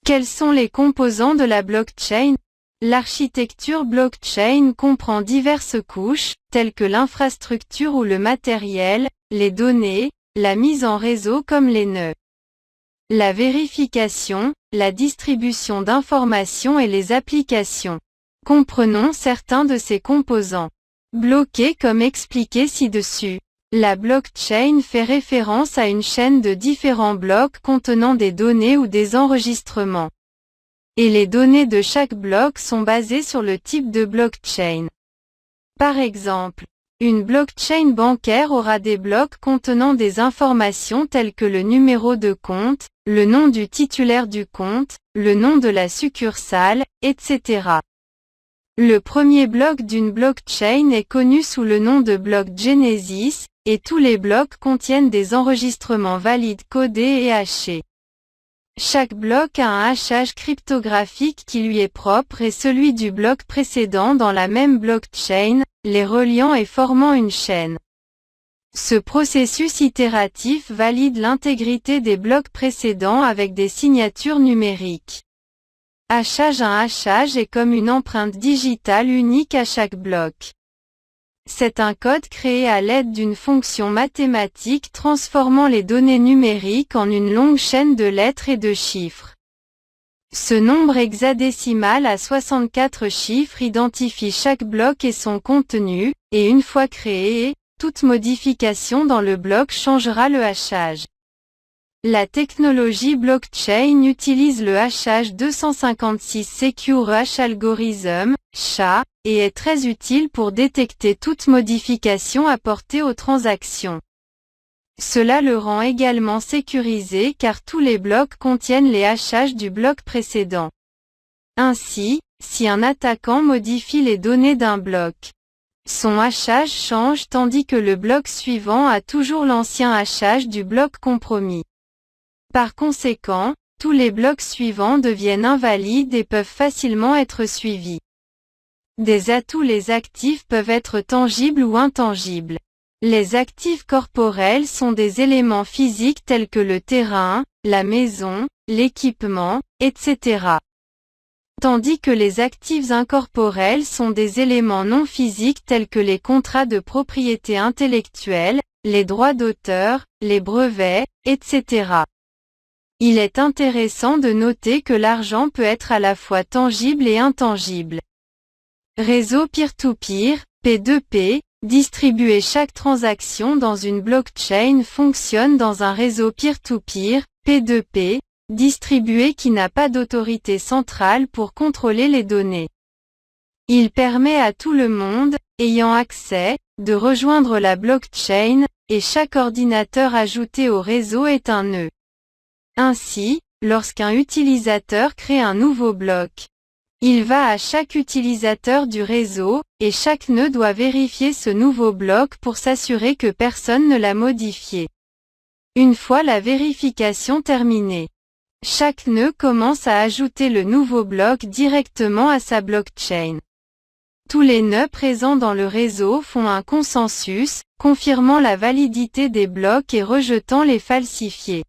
Quels sont les composants de la blockchain? L'architecture blockchain comprend diverses couches, telles que l'infrastructure ou le matériel, les données, la mise en réseau comme les nœuds, la vérification, la distribution d'informations et les applications. Comprenons certains de ces composants. Bloqués comme expliqué ci-dessus. La blockchain fait référence à une chaîne de différents blocs contenant des données ou des enregistrements. Et les données de chaque bloc sont basées sur le type de blockchain. Par exemple, une blockchain bancaire aura des blocs contenant des informations telles que le numéro de compte, le nom du titulaire du compte, le nom de la succursale, etc. Le premier bloc d'une blockchain est connu sous le nom de bloc Genesis, et tous les blocs contiennent des enregistrements valides codés et hachés. Chaque bloc a un hachage cryptographique qui lui est propre et celui du bloc précédent dans la même blockchain, les reliant et formant une chaîne. Ce processus itératif valide l'intégrité des blocs précédents avec des signatures numériques. Un hachage est comme une empreinte digitale unique à chaque bloc. C'est un code créé à l'aide d'une fonction mathématique transformant les données numériques en une longue chaîne de lettres et de chiffres. Ce nombre hexadécimal à 64 chiffres identifie chaque bloc et son contenu, et une fois créé, toute modification dans le bloc changera le hachage. La technologie blockchain utilise le hachage 256 Secure Hash Algorithm, SHA, et est très utile pour détecter toute modification apportée aux transactions. Cela le rend également sécurisé car tous les blocs contiennent les hashages du bloc précédent. Ainsi, si un attaquant modifie les données d'un bloc, son hachage change tandis que le bloc suivant a toujours l'ancien hachage du bloc compromis. Par conséquent, tous les blocs suivants deviennent invalides et peuvent facilement être suivis. Des atouts. Les actifs peuvent être tangibles ou intangibles. Les actifs corporels sont des éléments physiques tels que le terrain, la maison, l'équipement, etc. Tandis que les actifs incorporels sont des éléments non physiques tels que les contrats de propriété intellectuelle, les droits d'auteur, les brevets, etc. Il est intéressant de noter que l'argent peut être à la fois tangible et intangible. Réseau peer-to-peer, P2P, distribuer chaque transaction dans une blockchain fonctionne dans un réseau peer-to-peer, P2P, distribué qui n'a pas d'autorité centrale pour contrôler les données. Il permet à tout le monde, ayant accès, de rejoindre la blockchain, et chaque ordinateur ajouté au réseau est un nœud. Ainsi, lorsqu'un utilisateur crée un nouveau bloc, il va à chaque utilisateur du réseau, et chaque nœud doit vérifier ce nouveau bloc pour s'assurer que personne ne l'a modifié. Une fois la vérification terminée, chaque nœud commence à ajouter le nouveau bloc directement à sa blockchain. Tous les nœuds présents dans le réseau font un consensus, confirmant la validité des blocs et rejetant les falsifiés.